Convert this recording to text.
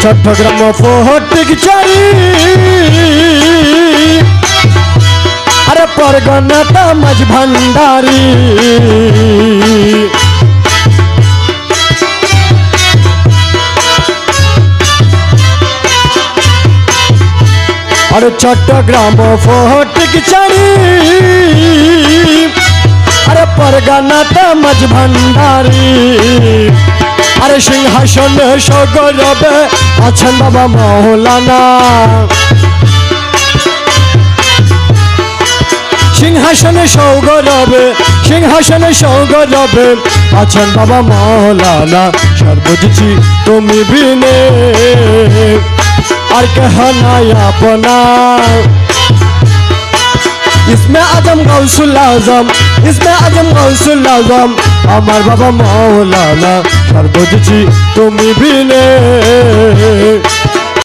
চট্টগ্রাম ফটিক চারি আরে পরগনাটা মাঝ ভান্ডারি আরে চট্টগ্রাম ফটিক চারি আরে পরগনাটা মাঝ ভান্ডারি আরে সিংহাসনে সগৌরবে আছেন বাবা মৌলানা সিংহাসনে সৌগৌরবে আছেন বাবা মৌলানা সর্বজিছি তুমি বিনে আর কেহ নাই আপনা इसमें आजम गौसुल आजम আমার বাবা মৌলানা সর্বজিছি তুমি বিনে